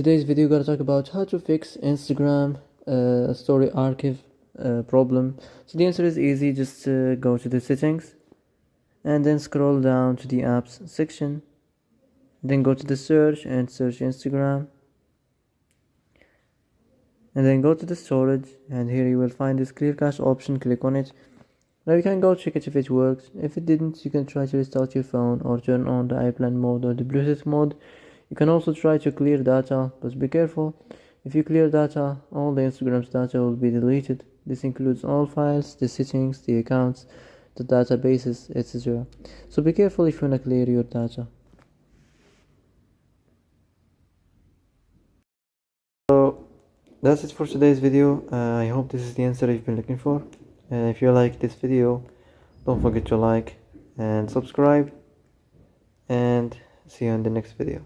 Today's video gonna talk about how to fix Instagram story archive problem. So the answer is easy. Just go to the settings and then scroll down to the apps section. Then go to the search and search Instagram. And then go to the storage, and here you will find this clear cache option. Click on it. Now you can go check it if it works. If it didn't, you can try to restart your phone or turn on the airplane mode or the Bluetooth mode. You can also try to clear data, but be careful. If you clear data, all the Instagram's data will be deleted. This includes all files, the settings, the accounts, the databases, etc. So be careful if you wanna clear your data. So that's it for today's video. I hope this is the answer you've been looking for. If you like this video, don't forget to like and subscribe, and see you in the next video.